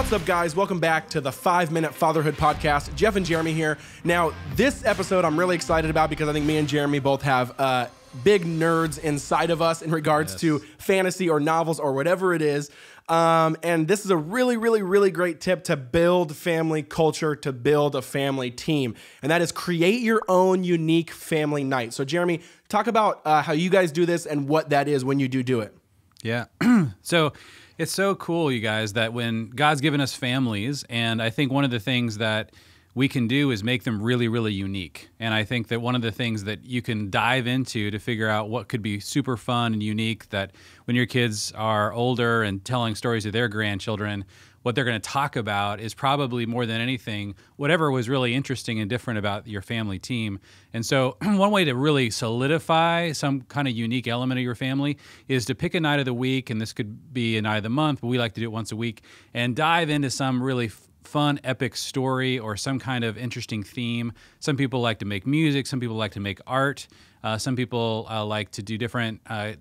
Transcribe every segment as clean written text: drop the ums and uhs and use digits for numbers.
What's up, guys? Welcome back to the 5-Minute Fatherhood Podcast. Jeff and Jeremy here. Now, this episode I'm really excited about because I think me and Jeremy both have big nerds inside of us in regards to fantasy or novels or whatever it is. And this is a really great tip to build family culture, to build a family team. And that is create your own unique family night. So, Jeremy, talk about how you guys do this and what that is when you do it. Yeah. So it's so cool, you guys, that when God's given us families, and I think one of the things that we can do is make them really unique. And I think that one of the things that you can dive into to figure out what could be super fun and unique, that when your kids are older and telling stories to their grandchildren, what they're going to talk about is probably more than anything, whatever was really interesting and different about your family team. And so one way to really solidify some kind of unique element of your family is to pick a night of the week, and this could be a night of the month, but we like to do it once a week, and dive into some really fun, epic story or some kind of interesting theme. Some people like to make music. Some people like to make art. Some people like to do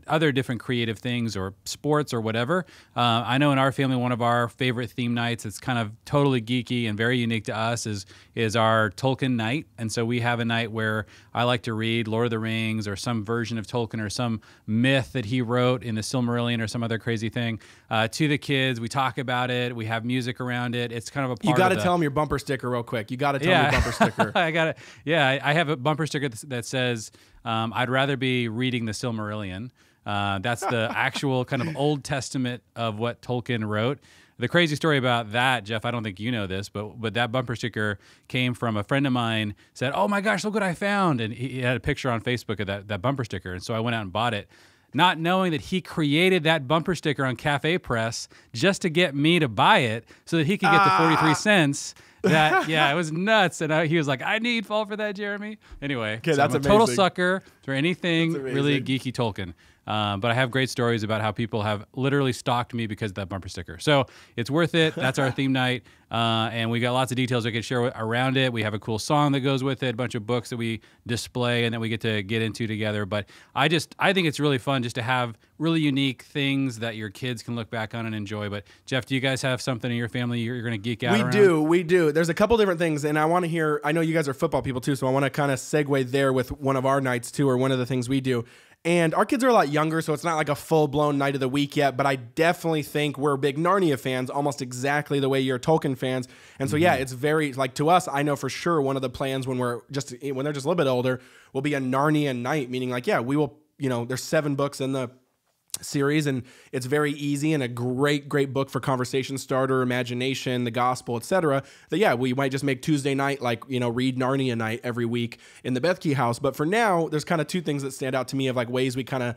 other different creative things or sports or whatever. I know in our family, one of our favorite theme nights, it's kind of totally geeky and very unique to us, is our Tolkien night. And so we have a night where I like to read Lord of the Rings or some version of Tolkien or some myth that he wrote in the Silmarillion or some other crazy thing to the kids. We talk about it. We have music around it. It's kind of a part You got to tell them your bumper sticker real quick. You got to tell them your bumper sticker. I got it. Yeah, I have a bumper sticker that says, I'd rather be reading the Silmarillion. That's the actual kind of Old Testament of what Tolkien wrote. The crazy story about that, Jeff, I don't think you know this, but that bumper sticker came from a friend of mine, said, "Oh my gosh, look what I found." And he had a picture on Facebook of that bumper sticker. And so I went out and bought it, not knowing that he created that bumper sticker on Cafe Press just to get me to buy it so that he could get the 43 cents. Yeah, it was nuts. And he was like, "I need fall for that, Jeremy." Anyway, okay, so that's I'm a total sucker for anything really geeky Tolkien. But I have great stories about how people have literally stalked me because of that bumper sticker. So it's worth it. That's our theme night. And we got lots of details we can share around it. We have a cool song that goes with it, a bunch of books that we display and that we get to get into together. But I think it's really fun just to have really unique things that your kids can look back on and enjoy. But Jeff, do you guys have something in your family you're going to geek out around? We do. There's a couple different things, and I want to hear, I know you guys are football people too, so I want to kind of segue there with one of our nights too, or one of the things we do. And our kids are a lot younger, so it's not like a full-blown night of the week yet, but I definitely think we're big Narnia fans, almost exactly the way you're Tolkien fans. And so, yeah, it's very, like, to us, I know for sure one of the plans when they're just a little bit older will be a Narnia night, meaning, like, yeah, we will, there's 7 books in the series, and it's very easy and a great book for conversation starter, imagination, the gospel, etc. That, yeah, we might just make Tuesday night read Narnia night every week in the Bethke house. But for now, there's kind of 2 things that stand out to me of like ways we kind of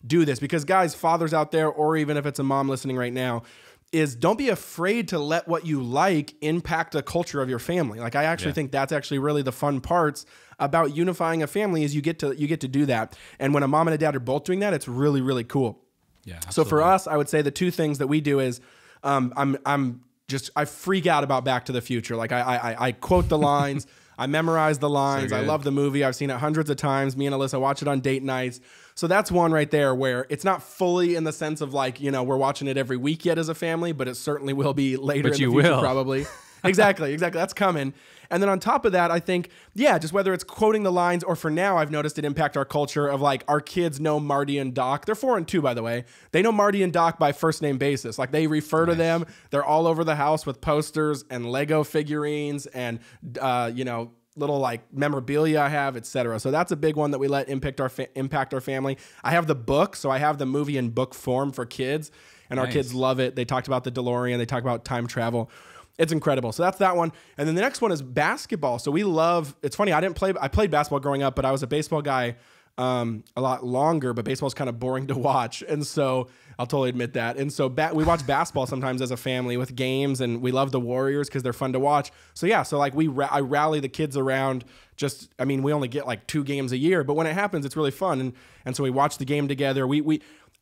do this, because guys, fathers out there, or even if it's a mom listening right now, is don't be afraid to let what you like impact the culture of your family. Like, I actually think that's actually really the fun parts about unifying a family, is you get to do that. And when a mom and a dad are both doing that, it's really cool. Yeah. So for us, I would say the 2 things that we do is I freak out about Back to the Future. Like I quote the lines, I memorize the lines. I love the movie. I've seen it hundreds of times. Me and Alyssa watch it on date nights. So that's one right there where it's not fully in the sense of like, we're watching it every week yet as a family, but it certainly will be later in the future probably. Exactly. That's coming. And then on top of that, I think, just whether it's quoting the lines, or for now, I've noticed it impact our culture of like, our kids know Marty and Doc. They're 4 and 2, by the way. They know Marty and Doc by first name basis. Like, they refer to them. They're all over the house with posters and Lego figurines and, little like memorabilia I have, etc. So that's a big one that we let impact our family. I have the book, so I have the movie in book form for kids, and our kids love it. They talked about the DeLorean. They talk about time travel. It's incredible. So that's that one. And then the next one is basketball. So we love, it's funny, I played basketball growing up, but I was a baseball guy a lot longer, but baseball's kind of boring to watch. And so I'll totally admit that. And so we watch basketball sometimes as a family with games, and we love the Warriors because they're fun to watch. So yeah, so like I rally the kids around we only get like 2 games a year, but when it happens, it's really fun. And so we watch the game together.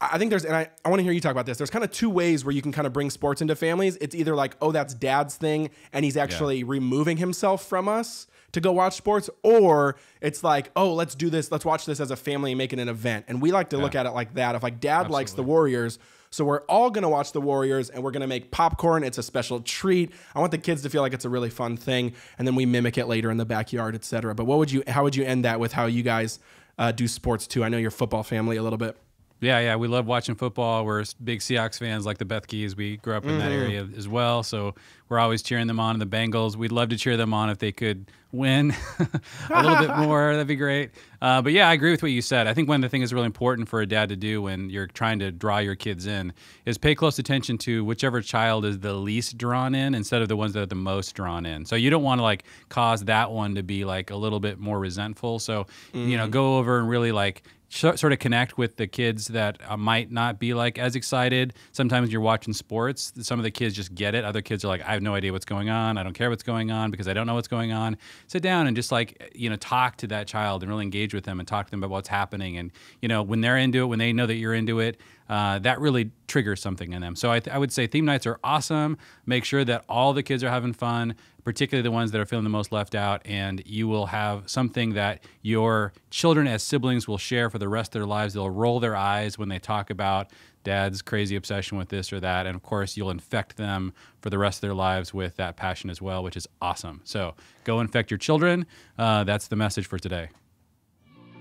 I think there's, and I want to hear you talk about this. There's kind of two ways where you can kind of bring sports into families. It's either like, oh, that's dad's thing, and he's actually removing himself from us to go watch sports, or it's like, oh, let's do this. Let's watch this as a family and make it an event. And we like to look at it like that. If like dad likes the Warriors, so we're all going to watch the Warriors and we're going to make popcorn. It's a special treat. I want the kids to feel like it's a really fun thing. And then we mimic it later in the backyard, etc. But how would you end that with how you guys do sports too? I know you're a football family a little bit. Yeah, we love watching football. We're big Seahawks fans, like the Bethkes. We grew up in that area as well, so we're always cheering them on. The Bengals, we'd love to cheer them on if they could win a little bit more. That'd be great. But yeah, I agree with what you said. I think one of the things that's really important for a dad to do when you're trying to draw your kids in is pay close attention to whichever child is the least drawn in instead of the ones that are the most drawn in. So you don't want to like cause that one to be like a little bit more resentful. So, go over and really like sort of connect with the kids that might not be like as excited. Sometimes you're watching sports, some of the kids just get it. Other kids are like, I have no idea what's going on. I don't care what's going on because I don't know what's going on. Sit down and just like, talk to that child and really engage with them and talk to them about what's happening. And, when they're into it, when they know that you're into it, that really triggers something in them. So I would say theme nights are awesome. Make sure that all the kids are having fun, particularly the ones that are feeling the most left out, and you will have something that your children as siblings will share for the rest of their lives. They'll roll their eyes when they talk about dad's crazy obsession with this or that, and of course you'll infect them for the rest of their lives with that passion as well, which is awesome. So go infect your children. That's the message for today.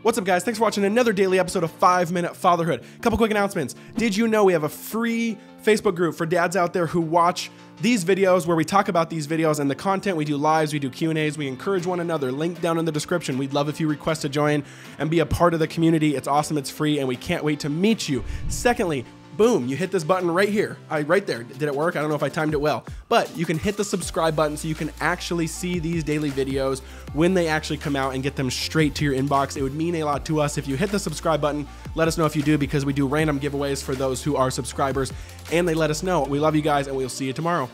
What's up, guys? Thanks for watching another daily episode of 5 Minute Fatherhood. Couple quick announcements. Did you know we have a free Facebook group for dads out there who watch these videos where we talk about these videos and the content? We do lives, we do Q&As, we encourage one another. Link down in the description. We'd love if you request to join and be a part of the community. It's awesome, it's free, and we can't wait to meet you. Secondly, boom, you hit this button right here, right there. Did it work? I don't know if I timed it well, but you can hit the subscribe button so you can actually see these daily videos when they actually come out and get them straight to your inbox. It would mean a lot to us if you hit the subscribe button. Let us know if you do, because we do random giveaways for those who are subscribers, and they let us know. We love you guys, and we'll see you tomorrow.